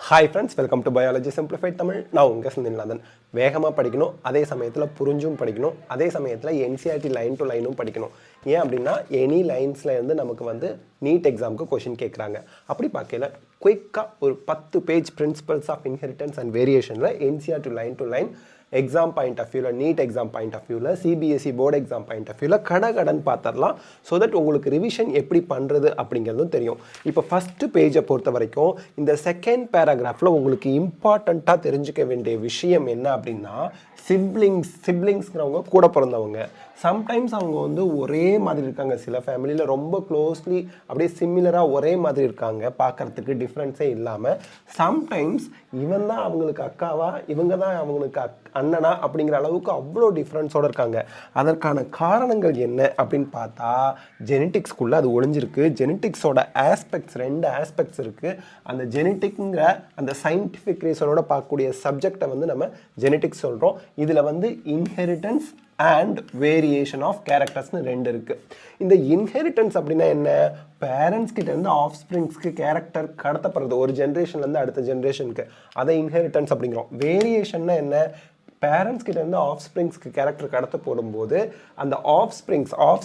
Hi friends, welcome to Biology Simplified Tamil. நான் உங்க செந்தில்நாதன். வேகமா படிக்கணும், அதே சமயத்துல புரிஞ்சும் படிக்கணும், அதே சமயத்துல NCERT லைன் டு லைனும் படிக்கணும். ஏன் அப்படின்னா எனி லைன்ஸ்ல இருந்து நமக்கு வந்து நீட் எக்ஸாம்க்கு क्वेश्चन கேக்குறாங்க. அப்படி பார்க்கல குயிக்கா ஒரு 10 page principles of inheritance and வேரியேஷன்ல NCERT line to line exam point of வியூவில் நீட் எக்ஸாம் பாயிண்ட் ஆஃப் வியூவில் CBSE board exam point of வியூவில் கடன் பார்த்துடலாம். ஸோ தட் உங்களுக்கு ரிவிஷன் எப்படி பண்ணுறது அப்படிங்கிறதும் தெரியும். இப்போ ஃபஸ்ட்டு பேஜை பொறுத்த வரைக்கும் இந்த செகண்ட் பேராகிராஃபில் உங்களுக்கு இம்பார்ட்டண்ட்டாக தெரிஞ்சுக்க வேண்டிய விஷயம் என்ன அப்படின்னா சிப்ளிங்ஸ்ங்கிறவங்க கூட பிறந்தவங்க. சம்டைம்ஸ் அவங்க வந்து ஒரே மாதிரி இருக்காங்க, சில ஃபேமிலியில் ரொம்ப க்ளோஸ்லி அப்படியே சிமிலராக ஒரே மாதிரி இருக்காங்க, பார்க்குறதுக்கு டிஃப்ரென்ஸே இல்லாமல். சம்டைம்ஸ் இவன் தான் அவங்களுக்கு அக்காவா, இவங்க தான் அவங்களுக்கு அண்ணனா அப்படிங்கிற அளவுக்கு அவ்வளோ டிஃப்ரென்ஸோடு இருக்காங்க. அதற்கான காரணங்கள் என்ன அப்படின்னு பார்த்தா ஜெனட்டிக்ஸ்குள்ளே அது ஒளிஞ்சிருக்கு. ஜெனட்டிக்ஸோட ஆஸ்பெக்ட்ஸ் 2 ஆஸ்பெக்ட்ஸ் இருக்குது. அந்த ஜெனட்டிக்ங்கிற அந்த சயின்டிஃபிக் ரீசனோட பார்க்கக்கூடிய சப்ஜெக்டை வந்து நம்ம ஜெனட்டிக்ஸ் சொல்கிறோம். இதில் வந்து இன்ஹெரிட்டன்ஸ் அண்ட் வேரியேஷன் ஆஃப் கேரக்டர்ஸ்னு 2 இருக்குது. இந்த இன்ஹெரிட்டன்ஸ் அப்படின்னா என்ன? பேரண்ட்ஸ் கிட்ட இருந்து ஆஃப் ஸ்ப்ரிங்ஸ்க்கு கேரக்டர் கடத்தப்படுறது ஒரு ஜென்ரேஷன்லேருந்து அடுத்த ஜென்ரேஷனுக்கு, அதை இன்ஹெரிட்டன்ஸ் அப்படிங்கிறோம். வேரியேஷன்னா என்ன? பேரண்ட்ஸ் கிட்ட இருந்து ஆஃப் ஸ்ப்ரிங்ஸ்க்கு கேரக்டர் கடத்த போடும்போது அந்த ஆஃப்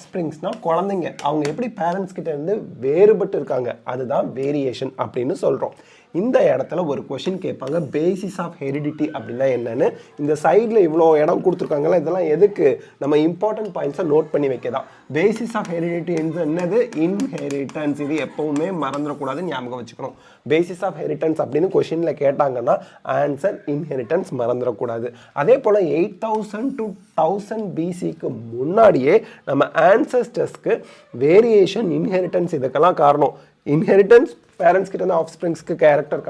ஸ்ப்ரிங்ஸ்னால் குழந்தைங்க, அவங்க எப்படி பேரண்ட்ஸ் கிட்ட இருந்து வேறுபட்டு இருக்காங்க, அதுதான் வேரியேஷன் அப்படின்னு சொல்கிறோம். இந்த இடத்துல ஒரு கொஷின் கேட்பாங்க, பேசிஸ் ஆஃப் ஹெரிடிட்டி அப்படின்னா என்னன்னு. இந்த சைடில் இவ்வளோ இடம் கொடுத்துருக்காங்களா, இதெல்லாம் எதுக்கு? நம்ம இம்பார்ட்டன்ட் பாயிண்ட்ஸை நோட் பண்ணி வைக்கதான். பேசிஸ் ஆஃப் ஹெரிடிட்டி என்னது? இன்ஹெரிட்டன்ஸ். இது எப்பவுமே மறந்துடக்கூடாதுன்னு ஞாபகம் வச்சுக்கணும். பேசிஸ் ஆஃப் ஹெரிட்டன்ஸ் அப்படின்னு கொஷினில் கேட்டாங்கன்னா ஆன்சர் இன்ஹெரிட்டன்ஸ் மறந்துடக்கூடாது. அதே போல் 8000 to 1000 BCக்கு முன்னாடியே நம்ம ஆன்சஸ்டர்ஸ்க்கு வேரியேஷன், இன்ஹெரிட்டன்ஸ் இதுக்கெல்லாம் காரணம். இன்ஹெரிட்டன்ஸ் பேரண்ட்ஸ் கிட்ட இருந்து ஆஃப் ஸ்ப்ரிங்ஸ்க்கு கேரக்டர்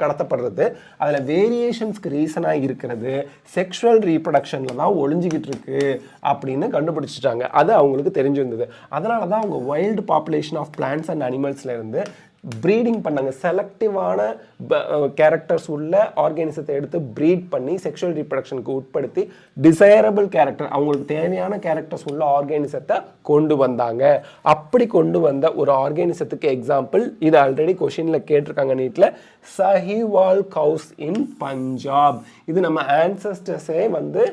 கடத்தப்படுறது, அதில் வேரியேஷன்ஸ்க்கு ரீசனாக இருக்கிறது செக்ஷுவல் ரீப்ரொடக்ஷனில் தான் ஒளிஞ்சிக்கிட்டு இருக்கு அப்படின்னு கண்டுபிடிச்சிட்டாங்க. அது அவங்களுக்கு தெரிஞ்சிருந்தது. அதனால தான் அவங்க wild population of plants and அனிமல்ஸ்ல இருந்து ப்ரீடிங் பண்ணாங்க. செலக்டிவான கேரக்டர்ஸ் உள்ள ஆர்கானிசத்தை எடுத்து ப்ரீட் பண்ணி செக்ஷுவல் ரீப்ரொடக்ஷனுக்கு உட்படுத்தி டிசைரபிள் கேரக்டர், அவங்களுக்கு தேவையான கேரக்டர்ஸ் உள்ள ஆர்கானிசத்தை கொண்டு வந்தாங்க. அப்படி கொண்டு வந்த ஒரு ஆர்கானிசத்துக்கு எக்ஸாம்பிள், இது ஆல்ரெடி கொஷினில் கேட்டிருக்காங்க நீட்டில், சஹிவால் கவுஸ் இன் பஞ்சாப். இது நம்ம ஆன்சஸ்டர்ஸே வந்து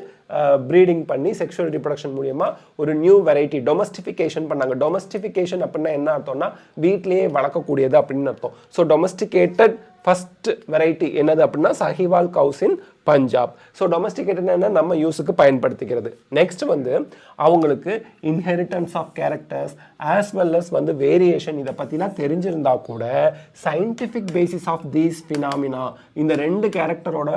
ப்ரீடிங் பண்ணி செக்ஷுவல் ரீப்ரொடக்ஷன் மூலியமாக ஒரு நியூ வெரைட்டி டொமஸ்டிஃபிகேஷன் பண்ணாங்க. டொமஸ்டிஃபிகேஷன் அப்படின்னா என்ன அர்த்தம்னா வீட்டிலேயே வளர்க்கக்கூடியது அப்படின்னு அர்த்தம். ஸோ டொமஸ்டிகேட்டட் ஃபர்ஸ்ட் வெரைட்டி என்னது அப்படின்னா Sahiwal cows in Punjab. So domesticated என்ன, நம்ம யூஸுக்கு பயன்படுத்திக்கிறது. நெக்ஸ்ட் வந்து அவங்களுக்கு inheritance of characters as well as வந்து வேரியேஷன் இதை பற்றிலாம் தெரிஞ்சிருந்தா கூட scientific basis of these phenomena, இந்த 2 கேரக்டரோட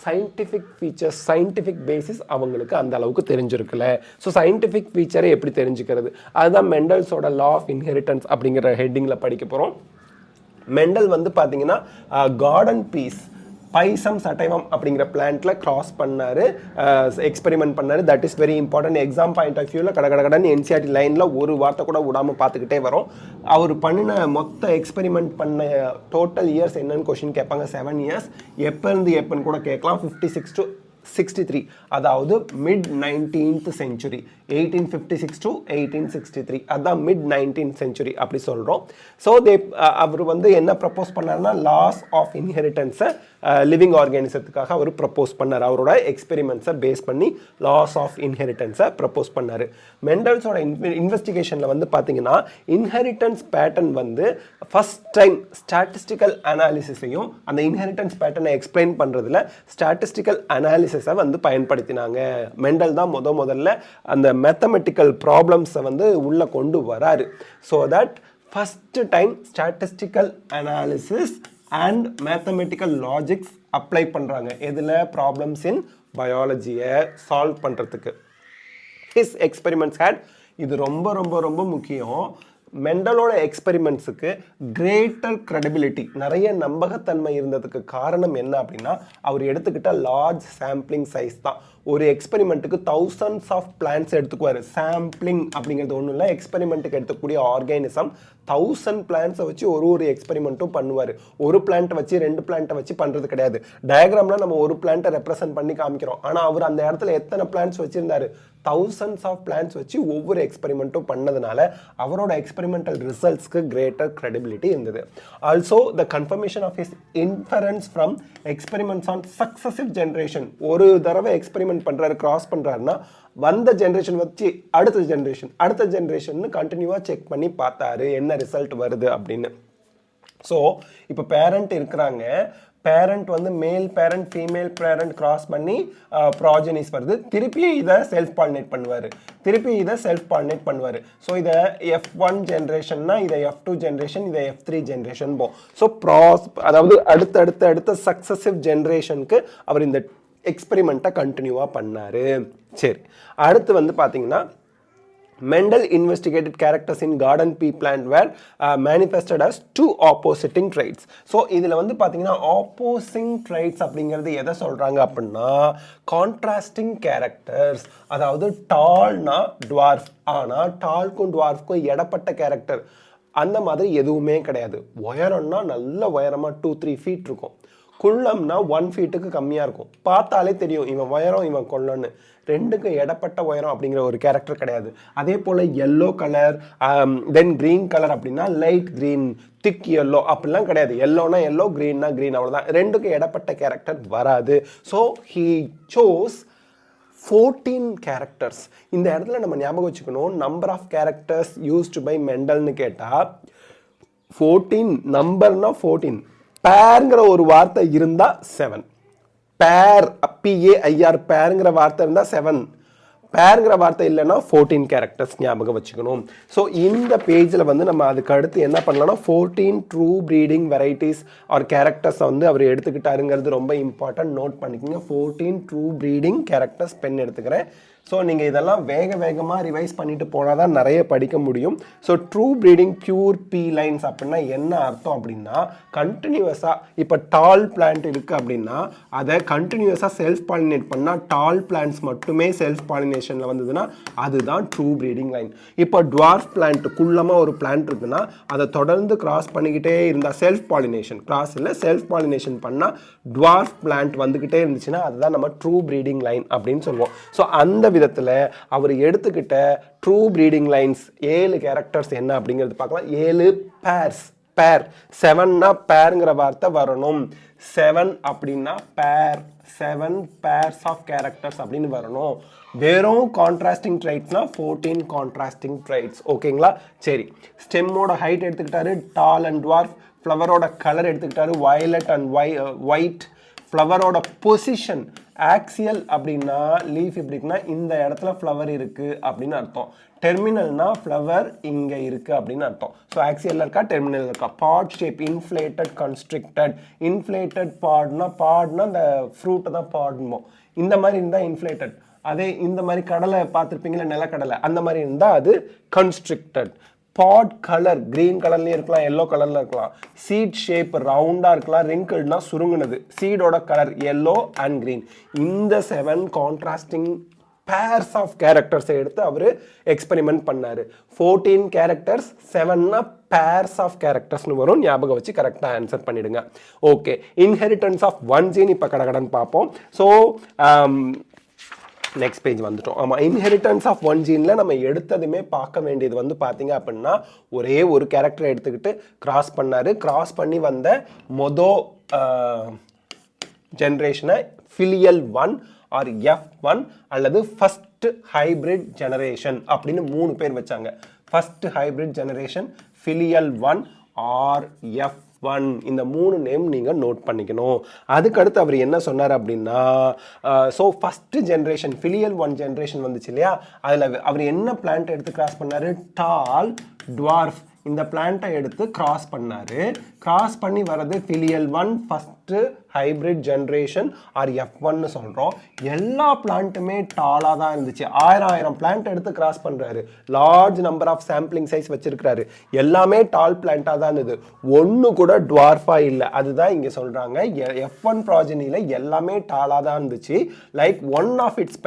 சயின்டிஃபிக் ஃபீச்சர்ஸ், சயின்டிஃபிக் பேசிஸ் அவங்களுக்கு அந்த அளவுக்கு தெரிஞ்சிருக்குல்ல. ஸோ சயின்டிஃபிக் ஃபீச்சரை எப்படி தெரிஞ்சுக்கிறது, அதுதான் மெண்டல்ஸோட லா ஆஃப் இன்ஹெரிட்டன்ஸ் அப்படிங்கிற ஹெட்டிங்கில் படிக்க போகிறோம். மெண்டல் வந்து பார்த்தீங்கன்னா கார்டன் பீஸ் பைசம் சட்டைவம் அப்படிங்கிற பிளான்ட்ல கிராஸ் பண்ணாரு, எக்ஸ்பெரிமெண்ட் பண்ணாரு. That is very important. Exam point of வியூவில் கடகடன்னு NCERT லைன்ல ஒரு வார்த்தை கூட விடாமல் பார்த்துக்கிட்டே வரும். அவர் பண்ணின மொத்த எக்ஸ்பெரிமெண்ட் பண்ண டோட்டல் இயர்ஸ் என்னன்னு கொஸ்டின் கேட்பாங்க. 7 இயர்ஸ். எப்போ இருந்து எப்போன்னு கூட கேட்கலாம். 56 to 63, அதாவது மிட் 19th செஞ்சுரி, 1856 to 1863, அதான் மிட் 19th செஞ்சுரி அப்படி சொல்கிறோம். ஸோ அவர் வந்து என்ன ப்ரப்போஸ் பண்ணாருன்னா லாஸ் ஆஃப் இன்ஹெரிட்டன்ஸை லிவிங் ஆர்கானிசத்துக்காக அவர் ப்ரப்போஸ் பண்ணார். அவரோட எக்ஸ்பெரிமெண்ட்ஸை பேஸ் பண்ணி லாஸ் ஆஃப் இன்ஹெரிட்டன்ஸை ப்ரப்போஸ் பண்ணார். மெண்டல்ஸோட இன்வெஸ்டிகேஷனில் வந்து பார்த்தீங்கன்னா இன்ஹெரிட்டன்ஸ் பேட்டர்ன் வந்து ஃபர்ஸ்ட் டைம் ஸ்டாட்டிஸ்டிக்கல் அனாலிசிஸையும் அந்த இன்ஹெரிட்டன்ஸ் பேட்டர்னை எக்ஸ்பிளைன் பண்ணுறதுல ஸ்டாட்டிஸ்டிக்கல் அனாலிசிஸை வந்து பயன்படுத்தினாங்க. மெண்டல் தான் முதல்ல அந்த மேத்தமெட்டிக்கல் ப்ராப்ளம்ஸை வந்து உள்ளே கொண்டு வராரு. So that first time statistical analysis and mathematical logics apply பண்ணுறாங்க. எதில்? ப்ராப்ளம்ஸ் இன் பயாலஜியை சால்வ் பண்ணுறதுக்கு. ஹிஸ் எக்ஸ்பெரிமெண்ட்ஸ் ஹேட், இது ரொம்ப ரொம்ப ரொம்ப முக்கியம். மெண்டலோட எக்ஸ்பெரிமெண்ட்ஸுக்கு கிரேட்டர் கிரெடிபிலிட்டி, நிறைய நம்பகத்தன்மை இருந்ததுக்கு காரணம் என்ன அப்படின்னா அவர் எடுத்துக்கிட்ட லார்ஜ் சாம்பிளிங் சைஸ் தான். ஒரு எக்ஸ்பெரிமெண்ட்டுக்கு thousands ஆஃப் பிளான்ட்ஸ் எடுத்துக்குவார். சாம்பிளிங் அப்படிங்கிறது ஒன்றும் இல்லை, எக்ஸ்பெரிமெண்ட்டுக்கு எடுத்துக்கூடிய ஆர்கானிசம் 1000 பிளான்ட்ஸை வச்சு ஒரு எக்ஸ்பெரிமெண்ட்டும் பண்ணுவார். ஒரு பிளான்ட்டை வச்சு 2 பிளான்ட்டை வச்சு பண்ணுறது கிடையாது. டயக்ராம்லாம் நம்ம ஒரு பிளான்ட்டை ரெப்ரசென்ட் பண்ணி காமிக்கிறோம். ஆனால் அவர் அந்த இடத்துல எத்தனை பிளான்ட்ஸ் வச்சுருந்தாரு? thousands of plants வச்சு ஒவ்வொரு எக்ஸ்பெரிமெண்ட்டும் பண்ணதுனால அவரோட எக்ஸ்பெரிமெண்டல் ரிசல்ட்ஸ்க்கு கிரேட்டர் credibility இருந்தது. Also the confirmation of his inference from experiments on successive generation. ஒரு தடவை எக்ஸ்பெரிமெண்ட் பண்ணுறாரு, கிராஸ் பண்ணுறாருன்னா வந்த ஜென்ரேஷன் வச்சு அடுத்த ஜென்ரேஷன் கண்டினியூவாக செக் பண்ணி பார்த்தாரு என்ன ரிசல்ட் வருது அப்படின்னு. ஸோ இப்போ பேரண்ட் இருக்கிறாங்க, பேரண்ட் வந்து மேல் பேரண்ட் ஃபீமேல் பேரண்ட் கிராஸ் பண்ணி ப்ராஜெனிஸ் வருது, திருப்பி இதை செல்ஃப் பாலினேட் பண்ணுவார். ஸோ இதை F1 ஜென்ரேஷன்னா இதை F2 ஜென்ரேஷன், இதை F3 ஜென்ரேஷன் போ. ஸோ அதாவது அடுத்த சக்சஸிவ் ஜென்ரேஷனுக்கு அவர் இந்த எக்ஸ்பெரிமெண்ட்டை கண்டினியூவாக பண்ணார். சரி, அடுத்து வந்து பார்த்தீங்கன்னா Mendel investigated characters in garden pea plant were manifested as two opposing traits. So இதில் வந்து பார்த்தீங்கன்னா opposing traits அப்படிங்கிறது எதை சொல்கிறாங்க அப்படின்னா contrasting characters. அதாவது டால்னா டுவார்ஃப், ஆனால் டால்க்கும் டுவார்ஃப்க்கும் இடப்பட்ட கேரக்டர் அந்த மாதிரி எதுவுமே கிடையாது. உயரம்னா நல்ல உயரமாக 2-3 ஃபீட் இருக்கும், குள்ளம்னா 1 ஃபீட்டுக்கு கம்மியாக இருக்கும். பார்த்தாலே தெரியும் இவன் உயரம் இவன் கொள்ளன்னு. ரெண்டுக்கு இடப்பட்ட உயரம் அப்படிங்கிற ஒரு கேரக்டர் கிடையாது. அதே போல் yellow colour then green colour அப்படின்னா லைட் க்ரீன் திக் எல்லோ அப்படிலாம் கிடையாது. எல்லோனா எல்லோ, க்ரீன்னா க்ரீன், அவ்வளோதான். ரெண்டுக்கு இடப்பட்ட கேரக்டர் வராது. So he chose 14 characters. இந்த இடத்துல நம்ம ஞாபகம் வச்சுக்கணும், number of characters used by மெண்டல்னு கேட்டால் 14, நம்பர்னா 14, பேருங்கிற ஒரு வார்த்தை இருந்தால் 7, பேர் PAIR பேருங்கிற வார்த்தை இருந்தால் 7, பேருங்கிற வார்த்தை இல்லைன்னா 14 கேரக்டர்ஸ் ஞாபகம் வச்சுக்கணும். ஸோ இந்த பேஜில் வந்து நம்ம அதுக்கு அடுத்து என்ன பண்ணலாம்னா 14 ட்ரூ ப்ரீடிங் வெரைட்டிஸ் ஆர் கேரக்டர்ஸை வந்து அவர் எடுத்துக்கிட்டாருங்கிறது ரொம்ப இம்பார்ட்டன்ட், நோட் பண்ணிக்கோங்க. 14 ட்ரூ ப்ரீடிங் கேரக்டர்ஸ் பென் எடுத்துக்கிறேன். ஸோ நீங்கள் இதெல்லாம் வேகமாக ரிவைஸ் பண்ணிட்டு போனால் தான் நிறைய படிக்க முடியும். ஸோ ட்ரூ ப்ரீடிங் பியூர் பீ லைன்ஸ் அப்படின்னா என்ன அர்த்தம் அப்படின்னா கண்டினியூஸாக இப்போ டால் பிளான்ட் இருக்குது அப்படின்னா அதை கண்டினியூஸாக செல்ஃப் பாலினேட் பண்ணால் டால் பிளான்ட்ஸ் மட்டுமே செல்ஃப் பாலினேஷனில் வந்ததுன்னா அதுதான் ட்ரூ ப்ரீடிங் லைன். இப்போ டுவார்ஃப் பிளான்ட் குள்ளமாக ஒரு பிளான்ட் இருக்குன்னா அதை தொடர்ந்து கிராஸ் பண்ணிக்கிட்டே இருந்தால் செல்ஃப் பாலினேஷன், கிராஸ் இல்லை செல்ஃப் பாலினேஷன் பண்ணால் டுவார்ஃப் பிளான்ட் வந்துக்கிட்டே இருந்துச்சுன்னா அதுதான் நம்ம ட்ரூ ப்ரீடிங் லைன் அப்படின்னு சொல்லுவோம். ஸோ அந்த விதத்தில் அவர் எடுத்துக்கிட்ட ட்ரூ ப்ரீடிங் லைன்ஸ் 7 கேரக்டர்ஸ் என்ன அப்படிங்கிறது பார்க்கலாம். 7 பேர்ஸ், பேர் 7னா பேருங்கிற வார்த்தை வரணும், 7 அப்படின்னா பேர், 7 பேர்ஸ் ஆஃப் கேரக்டர்ஸ் அப்படின்னு வரணும். வெறும் கான்ட்ராஸ்டிங் ட்ரைட்ஸ்னா 14 கான்ட்ராஸ்டிங் ட்ரைட்ஸ். ஓகேங்களா? சரி, ஸ்டெம்மோட ஹைட் எடுத்துக்கிட்டாரு டால் அண்ட் டுவார்ஃப், ஃப்ளவரோட கலர் எடுத்துக்கிட்டாரு வயலட் அண்ட் ஒயிட், ஃப்ளவரோட பொசிஷன் ஆக்சியல் அப்படின்னா லீஃப் இப்படின்னா இந்த இடத்துல ஃப்ளவர் இருக்குது அப்படின்னு அர்த்தம். டெர்மினல்னா ஃப்ளவர் இங்கே இருக்குது அப்படின்னு அர்த்தம். ஸோ ஆக்சியலில் இருக்கா, டெர்மினல் இருக்கா. Pod shape, inflated, constricted. Inflated பாட்னா இந்த ஃப்ரூட்டை தான் பாடுமோ, இந்த மாதிரி இருந்தால் இன்ஃப்ளேட்டட். அதே இந்த மாதிரி கடலை பார்த்துருப்பீங்களா, நிலக்கடலை, அந்த மாதிரி இருந்தால் அது கன்ஸ்ட்ரிக்டட். பாட் கலர் கிரீன் கலர்லேயும் இருக்கலாம், எல்லோ கலரில் இருக்கலாம். சீட் ஷேப் ரவுண்டாக இருக்கலாம், ரிங்கிள்னா சுருங்குனது. சீடோட கலர் எல்லோ அண்ட் கிரீன். இந்த 7 கான்ட்ராஸ்டிங் பேர்ஸ் ஆஃப் கேரக்டர்ஸை எடுத்து அவர் எக்ஸ்பெரிமெண்ட் பண்ணார். 14 கேரக்டர்ஸ், 7னா பேர்ஸ் ஆஃப் கேரக்டர்ஸ்னு வரும். ஞாபகம் வச்சு கரெக்டாக ஆன்சர் பண்ணிடுங்க. ஓகே, இன்ஹெரிட்டன்ஸ் ஆஃப் 1 ஜீன் இப்போ கடகடன் பார்ப்போம். ஸோ நெக்ஸ்ட் பேஜ் வந்துட்டோம். ஆமாம், இன்ஹெரிட்டன்ஸ் ஆஃப் 1 ஜீனில் நம்ம எடுத்ததுமே பார்க்க வேண்டியது வந்து பார்த்தீங்க அப்படின்னா ஒரே ஒரு கேரக்டரை எடுத்துக்கிட்டு கிராஸ் பண்ணார். கிராஸ் பண்ணி வந்த ஜென்ரேஷனை ஃபிலியல் 1 ஆர் F1 அல்லது ஃபர்ஸ்ட் ஹைபிரிட் ஜெனரேஷன் அப்படின்னு 3 பேர் வச்சாங்க. First hybrid generation, filial 1 or F1. இந்த 3 நேம் நீங்கள் நோட் பண்ணிக்கணும். அதுக்கடுத்து அவர் என்ன சொன்னார் அப்படின்னா so first generation filial 1 generation வந்துச்சு இல்லையா, அதில் அவர் என்ன பிளான்ட் எடுத்து கிராஸ் பண்ணார், டால் டுவார்ஃப் இந்த பிளான்ட்டை எடுத்து கிராஸ் பண்ணார். கிராஸ் பண்ணி வர்றது filial 1 first hybrid generation or F1 சொல்கிறோம். எல்லா பிளான்ட்டுமே டாலாக தான் இருந்துச்சு. 1000 பிளான்ட் எடுத்து கிராஸ் பண்ணுறாரு, large number of sampling size வச்சிருக்கிறாரு, எல்லாமே டால் பிளான்ட்டாக தான் இருந்தது, ஒன்று கூட டுவார்ஃபாக இல்லை. அதுதான் இங்கே சொல்கிறாங்க, F1 ப்ராஜனியில் எல்லாமே டாலாக தான் இருந்துச்சு. லைக் ஒன் ஆஃப் இட்ஸ்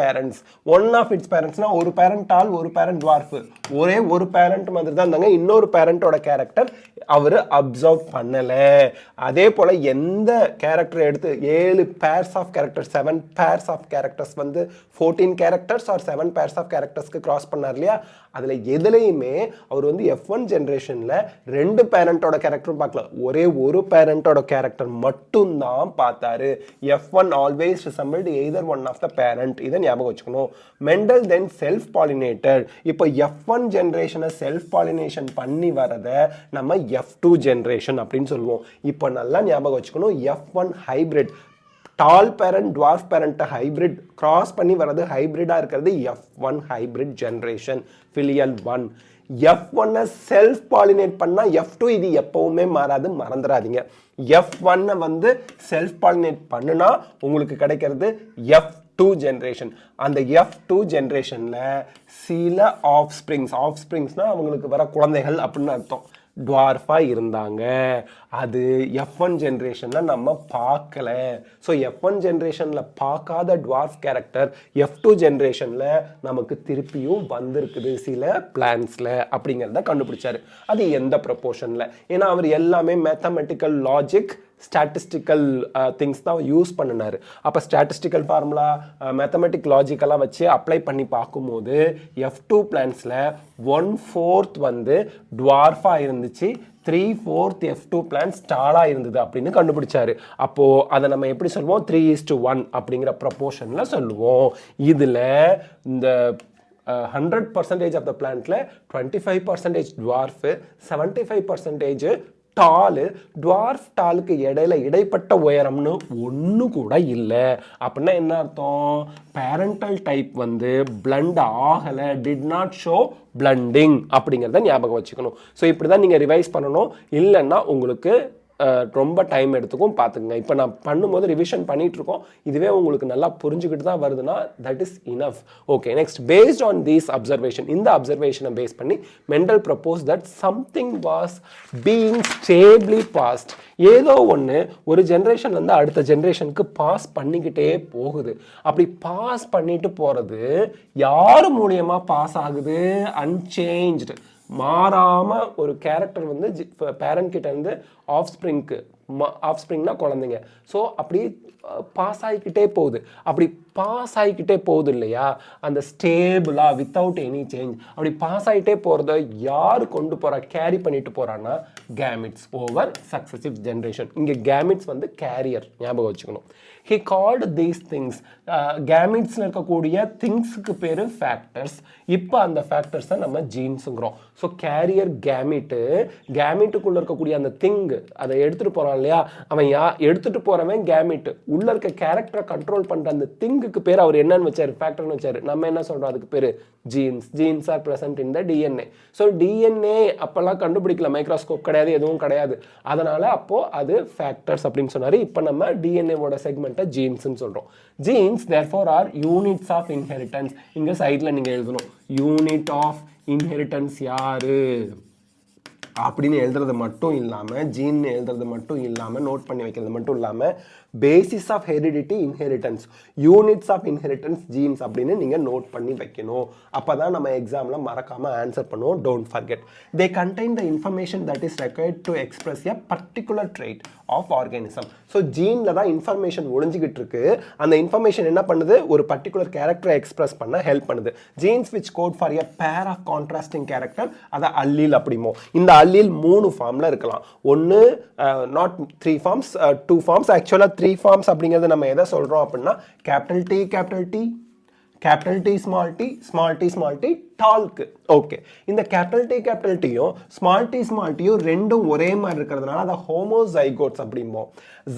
பேரண்ட்ஸ்னால் ஒரு பேரண்ட் டால் ஒரு பேரண்ட் டுவார்ஃபு, ஒரே ஒரு பேரண்ட் மாதிரி தான் இருந்தாங்க. இன்னொரு பேரண்டோட கேரக்டர் அவர் அப்சர்வ் பண்ணலை. அதே போல் எந்த கேரக்டரை எடுத்து 7 pairs of characters 7 pairs of characters வந்து 14 கேரக்டர்ஸ் ஆர் 7 பேர்ஸ் ஆஃப் கேரக்டர்ஸ்க்கு கிராஸ் பண்ணார் இல்லையா, அதில் எதுலையுமே அவர் வந்து F1 ஜென்ரேஷனில் 2 பேரண்டோட கேரக்டரும் பார்க்கல, ஒரே ஒரு பேரண்டோட கேரக்டர் மட்டும்தான் பார்த்தாரு. F1 always resembled either one of the parent. இதை ஞாபகம் வச்சுக்கணும். Mendel then self pollinated. இப்போ F1 ஜென்ரேஷனை செல்ஃப் பாலினேஷன் பண்ணி வரதை நம்ம F2 ஜென்ரேஷன் அப்படின்னு சொல்லுவோம். இப்போ நல்லா ஞாபகம் வச்சுக்கணும், F1 hybrid, tall parent dwarf parent hybrid cross பண்ணி வர்றது ஹைபிரிடாக இருக்கிறது F1 hybrid generation filial 1. F1 self pollinate பண்ணால் F2 இது எப்பவுமே மாறாது, மறந்துடாதீங்க. F1 வந்து செல்ஃப் பாலினேட் பண்ணுனா உங்களுக்கு கிடைக்கிறது F2 ஜென்ரேஷன். அந்த F2 ஜென்ரேஷனில் சில ஆஃப்ஸ்பிரிங்ஸ்னா அவங்களுக்கு வர குழந்தைகள் அப்படின்னு அர்த்தம், டுவார்ஃபாக இருந்தாங்க. அது F1 ஜென்ரேஷனில் நம்ம பார்க்கல. ஸோ F1 ஜென்ரேஷனில் பார்க்காத டுவார்ஃப் கேரக்டர் F2 ஜென்ரேஷனில் நமக்கு திருப்பியும் வந்திருக்குது சில பிளான்ஸில் அப்படிங்கிறத கண்டுபிடிச்சாரு. அது எந்த ப்ரொபோர்ஷனில்? ஏன்னா அவர் எல்லாமே மேத்தமெட்டிக்கல் லாஜிக் ஸ்டாட்டிஸ்டிக்கல் திங்ஸ் தான் யூஸ் பண்ணினார். அப்போ ஸ்டாட்டிஸ்டிக்கல் ஃபார்முலா மேத்தமெட்டிக் லாஜிக்கெல்லாம் வச்சு அப்ளை பண்ணி பார்க்கும்போது F2 பிளான்ஸில் 1/4 வந்து டுவார்ஃபாக இருந்துச்சு, 3/4 F2 பிளான்ஸ் டாலாக இருந்தது அப்படின்னு கண்டுபிடிச்சாரு. அப்போது அதை நம்ம எப்படி சொல்லுவோம், 3:1 அப்படிங்கிற ப்ரொபோர்ஷனில் சொல்லுவோம். இதில் இந்த 100% ஆஃப் த பிளான்ட்ல 25% டுவார்ஃபு, 75% டாலு. டுவார்ஃப் டாலுக்கு இடைப்பட்ட உயரம்னு ஒன்று கூட இல்லை. அப்படின்னா என்ன அர்த்தம், பேரண்டல் டைப் வந்து பிளண்ட் ஆகலை, டிட் நாட் ஷோ பிளண்டிங் அப்படிங்கிறத ஞாபகம் வச்சுக்கணும். ஸோ இப்படி தான் நீங்கள் ரிவைஸ் பண்ணணும், இல்லைன்னா உங்களுக்கு ரொம்ப டைம் எடுத்துக்கும். பார்த்துக்குங்க. இப்போ நான் பண்ணும்போது ரிவிஷன் பண்ணிகிட்ருக்கோம், இதுவே உங்களுக்கு நல்லா புரிஞ்சுக்கிட்டு தான் வருதுன்னா that is enough. Okay, next based on these observation, இந்த அப்சர்வேஷனை பேஸ் பண்ணி Mendel propose that something was being stably passed. ஏதோ ஒன்று ஒரு ஜென்ரேஷன்லேருந்து அடுத்த ஜென்ரேஷனுக்கு பாஸ் பண்ணிக்கிட்டே போகுது. அப்படி பாஸ் பண்ணிட்டு போகிறது யார் மூலியமாக பாஸ் ஆகுது, அன்சேஞ்ச்டு, மாறாமல் ஒரு கேரக்டர் வந்து பேரண்ட் கிட்ட இருந்து ஆஃப்ஸ்ப்ரிங்னா குழந்தைங்க. ஸோ அப்படி பாஸ் ஆகிக்கிட்டே போகுது. அப்படி பாஸ் ஆகிக்கிட்டே போகுது இல்லையா, அந்த ஸ்டேபிளாக வித்தவுட் எனி சேஞ்ச் அப்படி பாஸ் ஆகிட்டே போகிறத யார் கொண்டு போகிறா, கேரி பண்ணிட்டு போகிறான்னா கேமிட்ஸ் ஓவர் சக்சசிவ் ஜென்ரேஷன். இங்கே கேமிட்ஸ் வந்து கேரியர், ஞாபகம் வச்சுக்கணும். he called these things, கேமிட்ஸில் இருக்கக்கூடிய திங்ஸுக்கு பேர் ஃபேக்டர்ஸ். இப்போ அந்த ஃபேக்டர்ஸை நம்ம ஜீன்ஸுங்கிறோம். ஸோ கேரியர் கேமிட்டுக்குள்ளே இருக்கக்கூடிய அந்த திங்கு, அதை எடுத்துகிட்டு போகிறான் இல்லையா, அவன் எடுத்துகிட்டு போகிறவன் கேமிட்டு. உள்ளே இருக்க கேரக்டரை கண்ட்ரோல் பண்ணுற அந்த திங்குக்கு பேர் அவர் என்னன்னு வச்சார், ஃபேக்டர்னு வச்சார். நம்ம என்ன சொல்கிறோம், அதுக்கு பேர் jeans are present in the DNA. So DNA அப்போல்லாம் கண்டுபிடிக்கல, மைக்ரோஸ்கோப் கிடையாது, எதுவும் கிடையாது. அதனால் அப்போது அது ஃபேக்டர்ஸ் அப்படின்னு சொன்னார். இப்போ நம்ம டிஎன்ஏவோட செக்மெண்ட்டை ஜீன்ஸ்ன்னு சொல்கிறோம். Jeans therefore are units of inheritance. இங்கே சைடில் நீங்கள் எழுதணும், யூனிட் ஆஃப் இன்ஹெரிட்டன்ஸ் யாரு அப்படின்னு எழுதுறது மட்டும் இல்லாமல், ஜீன் எழுதுறது மட்டும் இல்லாமல், நோட் பண்ணி வைக்கிறது மட்டும் இல்லாமல், basis of heredity inheritance, units of inheritance genes அப்படின்னு நீங்கள் நோட் பண்ணி வைக்கணும். அப்போ தான் நம்ம எக்ஸாமில் மறக்காமல் ஆன்சர் பண்ணுவோம். Don't forget, they contain the information that is required to express a particular trait of organism. So ஜீனில் தான் இன்ஃபர்மேஷன் ஒழிஞ்சிக்கிட்டு இருக்கு. அந்த இன்ஃபர்மேஷன் என்ன பண்ணுது, ஒரு பர்டிகுலர் கேரக்டரை எக்ஸ்பிரஸ் பண்ண ஹெல்ப் பண்ணுது. Genes which code for a pair of contrasting character, அதை அல்லீல் அப்படிமோ. இந்த அல்லீல் 3 ஃபார்மில் இருக்கலாம். ஒன்று நாட் 3 ஃபார்ம்ஸ், 2 ஃபார்ம்ஸ். ஆக்சுவலாக 3 ஃபார்ம்ஸ் அப்படிங்கிறது நம்ம எதை சொல்கிறோம் அப்படின்னா, கேபிட்டல் T, ஸ்மால் டி, டால்க்கு. ஓகே, இந்த கேபிட்டல் டியும் ஸ்மால் டியும் ரெண்டும் ஒரே மாதிரி இருக்கிறதுனால அதை ஹோமோசைகோட்ஸ் அப்படிம்போம்.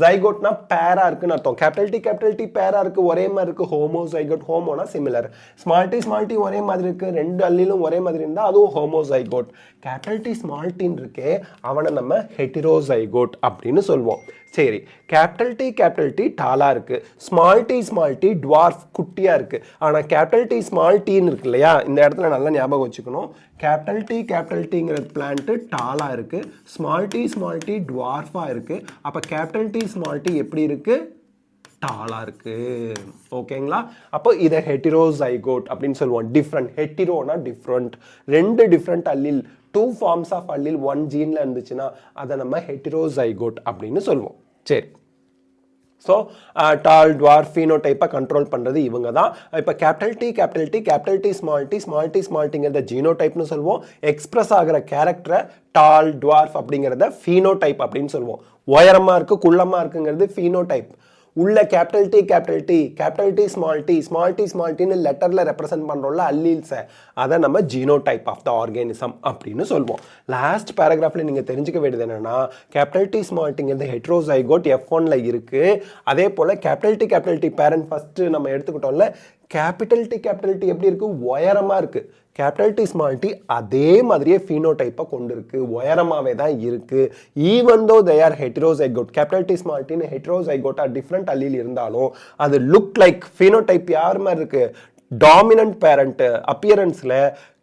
ஜைகோட்னா பேரா இருக்குன்னு அர்த்தம். கேபிட்டல் டி பேரா இருக்கு, ஒரே மாதிரி இருக்கு, ஹோமோசைகோட். ஹோமோனா சிமிலர். ஸ்மால் டி ஒரே மாதிரி இருக்கு, ரெண்டு அல்லிலும் ஒரே மாதிரி இருந்தால் அதுவும் ஹோமோசைகோட். கேபிட்டல் டி ஸ்மால் டின்னு இருக்கே அவனை நம்ம ஹெட்டிரோசைகோட் அப்படின்னு சொல்லுவோம். சரி, கேபிட்டல் டி டாலா இருக்கு, ஸ்மால் டி டுவார்ஃப் குட்டியா இருக்கு. ஆனா கேபிட்டல் டி ஸ்மால் டின்னு இருக்கு இல்லையா, இந்த இடத்துல நல்லா ஞாபகம் வச்சுக்கணும். கேபிட்டல் டிங்கிற பிளான்ட் டாலா இருக்கு, ஸ்மால் டி டுவார்ஃபா இருக்கு. அப்ப கேபிட்டல் டி ஸ்மால் டி எப்படி இருக்கு? டாலா இருக்கு. ஓகேங்களா? அப்போ இதை ஹெட்டிரோசைகோட் அப்படின்னு சொல்லுவோம். டிஃப்ரெண்ட், ஹெட்டிரோனா டிஃப்ரெண்ட், ரெண்டு different allele, two forms of allele one ஜீன்ல இருந்துச்சுன்னா அதை நம்ம ஹெட்டிரோசைகோட் அப்படின்னு சொல்லுவோம். சரி, ஸோ டால் டுவார்ஃப் ஃபீனோடைப்பை கண்ட்ரோல் பண்ணுறது இவங்க தான். இப்போ கேபிட்டல் டி ஸ்மால் டிங்கிறத ஜீனோடைப்னு சொல்லுவோம். எக்ஸ்பிரஸ் ஆகிற கேரக்டரை டால் டுவார்ஃப் அப்படிங்கிறத ஃபீனோடைப் அப்படின்னு சொல்லுவோம். உயரமாக இருக்கு, குள்ளமாக இருக்குங்கிறது ஃபீனோடைப். உள்ள கேபிட்டல் டி ஸ்மால் டின்னு லெட்டர்ல ரெப்ரசென்ட் பண்றோம்ல அல்லீல்ஸை, அதை நம்ம ஜீனோடைப் ஆஃப் த ஆர்கானிசம் அப்படின்னு சொல்லுவோம். லாஸ்ட் பேராகிராஃப்ல நீங்க தெரிஞ்சுக்க வேண்டியது என்னன்னா, கேபிட்டல் டி ஸ்மால் டிங்கிறது ஹெட்ரோசைகோட் F1ல இருக்கு. அதே போல கேபிட்டல் டி பேரண்ட் ஃபர்ஸ்ட் நம்ம எடுத்துக்கிட்டோம்ல, கேபிட்டல் டி எப்படி இருக்கு? உயரமா இருக்கு. கேபிட்டல் டி ஸ்மால் டி அதே மாதிரியே ஃபீனோடைப்பை கொண்டு இருக்கு, உயரமாவே தான் இருக்கு. Even though they are heterozygote, capital D small டின்னு ஹெட்டிரோசைகோட்டா டிஃப்ரெண்ட் அல்லீல் இருந்தாலும் அது லுக் லைக் ஃபீனோடைப் யார் மாதிரி இருக்கு? டாமினன்ட் பேரண்ட் அப்பியரன்ஸ்ல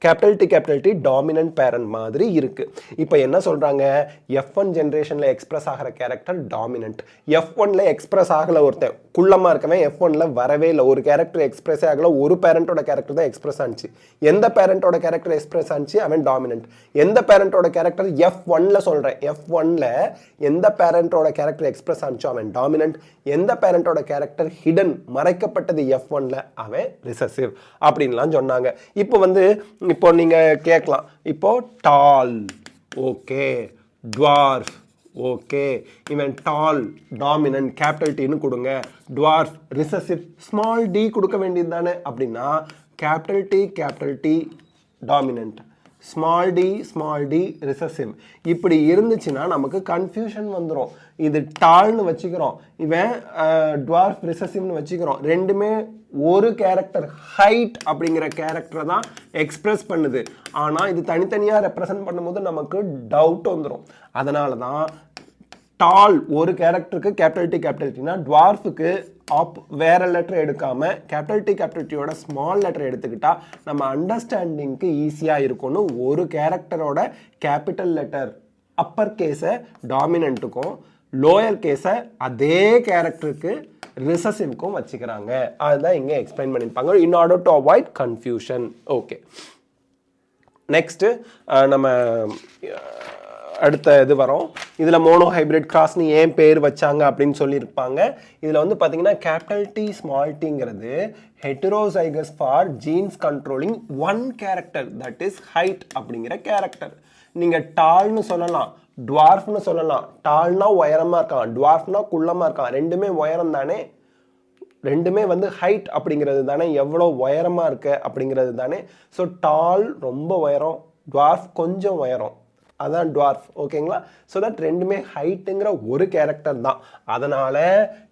கேபிட்டல் டி டாமினன்ட் பேரண்ட் மாதிரி இருக்கு. இப்போ என்ன சொல்றாங்க? F1 ஜெனரேஷன்ல எக்ஸ்பிரஸ் ஆகிற கேரக்டர் டாமினன்ட். F1ல எக்ஸ்பிரஸ் ஆகல, ஒருத்தன் குள்ளமா இருக்கவன் F1ல வரவே இல்லை, ஒரு கேரக்டர் எக்ஸ்பிரஸ் ஆகல, ஒரு பேரண்டோட கேரக்டர் தான் எக்ஸ்பிரஸ் ஆனிச்சு. எந்த பேரண்டோட கேரக்டர் எக்ஸ்பிரஸ் ஆனிச்சு? அவன் டாமினன்ட். எந்த பேரண்டோட கேரக்டர் F1ல சொல்றேன், F1ல எந்த பேரண்டோட கேரக்டர் எக்ஸ்பிரஸ் ஆனிச்சோ அவன் டாமினன்ட். எந்த பேரண்டோட கேரக்டர் ஹிடன் மறைக்கப்பட்டது F1ல அவன் ரிசசிவ் அப்படின்லாம் சொன்னாங்க. இப்போ நீங்க கேட்கலாம், இப்போ டால் ஓகே, டுவார்ஃப் ஓகே, இவன் டால் டாமினன்ட் கேபிட்டல் டின்னு கொடுங்க, டுவார்ஃப் ரிசசிவ் ஸ்மால் டி கொடுக்க வேண்டியது தானே அப்படின்னா, capital T dominant, small T recessive இப்படி இருந்துச்சுன்னா நமக்கு கன்ஃபியூஷன் வந்துடும். இது டால்னு வச்சுக்கிறோம், இவன் டுவார்ஃப் ரிசசிவ்னு வச்சுக்கிறோம். ரெண்டுமே ஒரு கேரக்டர் ஹைட் அப்படிங்கிற கேரக்டரை தான் எக்ஸ்பிரஸ் பண்ணுது. ஆனால் இது தனித்தனியாக ரெப்ரசன்ட் பண்ணும்போது நமக்கு டவுட் வந்துடும். அதனால தான் டால் ஒரு கேரக்டருக்கு கேபிட்டல் டினா, டுவார்ஃபுக்கு வேற லெட்டர் எடுக்காம கேபிட்டல் டியோட ஸ்மால் லெட்டர் எடுத்துக்கிட்டா நம்ம அண்டர்ஸ்டாண்டிங்க்கு ஈஸியாக இருக்கும்னு ஒரு கேரக்டரோட கேபிட்டல் லெட்டர் அப்பர் கேஸை டாமினன்ட்டுக்கும் லோயர் கேஸை அதே கேரக்டருக்கு ரிசசிவ்க்கும் வச்சுக்கிறாங்க. அதுதான் இங்கே எக்ஸ்பிளைன் பண்ணியிருப்பாங்க, in order to avoid confusion. Okay, next நம்ம அடுத்த இது வரும். இதில் மோனோ ஹைபிரிட் கிராஸ்னு ஏன் பேர் வச்சாங்க அப்படின்னு சொல்லியிருப்பாங்க. இதில் பார்த்தீங்கன்னா கேபிட்டல் டி ஸ்மால் டிங்கிறது heterozygous for genes controlling one character, that is height அப்படிங்கிற கேரக்டர். நீங்கள் டால்னு சொல்லலாம், டுவார்ஃப்னு சொல்லலாம். டால்னா உயரமாக இருக்கான், டுவார்ஃப்னா குள்ளமாக இருக்கான். ரெண்டுமே உயரம் தானே, ரெண்டுமே ஹைட் அப்படிங்கிறது தானே, எவ்வளோ உயரமாக இருக்க அப்படிங்கிறது தானே. ஸோ டால் ரொம்ப உயரம், டுவார்ஃப் கொஞ்சம் உயரம், அதான் டுவார்ஃப். ஓகேங்களா? ஸோ தட் ரெண்டுமே ஹைட்டுங்கிற ஒரு கேரக்டர் தான். அதனால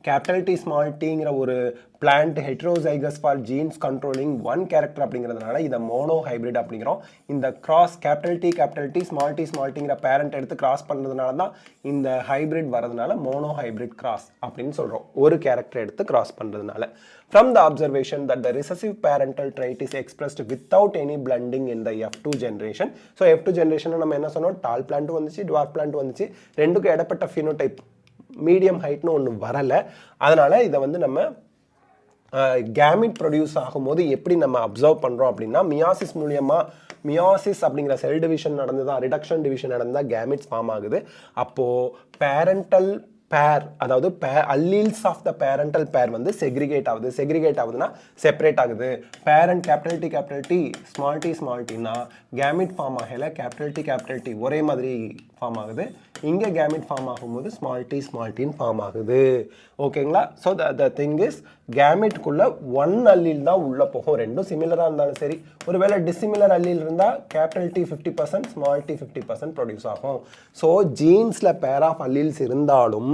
கேபிட்டல் டி ஸ்மால் டிங்கிற ஒரு plant heterozygous for genes controlling one character அப்படிங்கிறதுனால இதை மோனோ ஹைபிரிட் அப்படிங்கிறோம். இந்த கிராஸ் கேபிட்டல் டி ஸ்மால் டிங்கிற பேரண்ட் எடுத்து கிராஸ் பண்ணுறதுனால தான் இந்த ஹைபிரிட் வரதுனால மோனோ ஹைபிரிட் கிராஸ் அப்படின்னு சொல்கிறோம், ஒரு கேரக்டர் எடுத்து கிராஸ் பண்ணுறதுனால. From the observation that the recessive parental trait is expressed without any blending in the F2 generation. So F2 generation நம்ம என்ன சொன்னோம், டால் பிளான்ட் வந்துச்சு, டுவார்ஃப் பிளான்ட் வந்துச்சு, ரெண்டுக்கும் இடப்பட்ட ஃபினோடைப் மீடியம் ஹைட்னு ஒன்று வரலை. அதனால இதை நம்ம கேமிட் ப்ரொடியூஸ் ஆகும்போது எப்படி நம்ம அப்சர்வ் பண்ணுறோம் அப்படின்னா, மியாசிஸ் மூலியமாக, மியாசிஸ் அப்படிங்கிற செல் டிவிஷன் நடந்துதான், ரிடக்ஷன் டிவிஷன் நடந்தால் கேமிட்ஸ் ஃபார்ம் ஆகுது. அப்போது பேரண்டல் pair அதாவது alleles of the parental pair வந்து segregate ஆகுதுன்னா separate ஆகுது parent capital T small t னா gamete form ஆகல capital T ஒரே மாதிரி ஃபார்ம் ஆகுது இங்க gamete ஃபார்ம் ஆகும்போது small t ன்னு ஃபார்ம் ஆகுது ஓகேங்களா so the thing is gamete குள்ள one allele தான் உள்ள போகும் ரெண்டும் சிமிலரா இருந்தாலும் சரி ஒருவேளை dissimilar allele இருந்தா T 50% small t 50% ப்ரொடியூஸ் ஆகும் so genesல pair of alleles இருந்தாலும்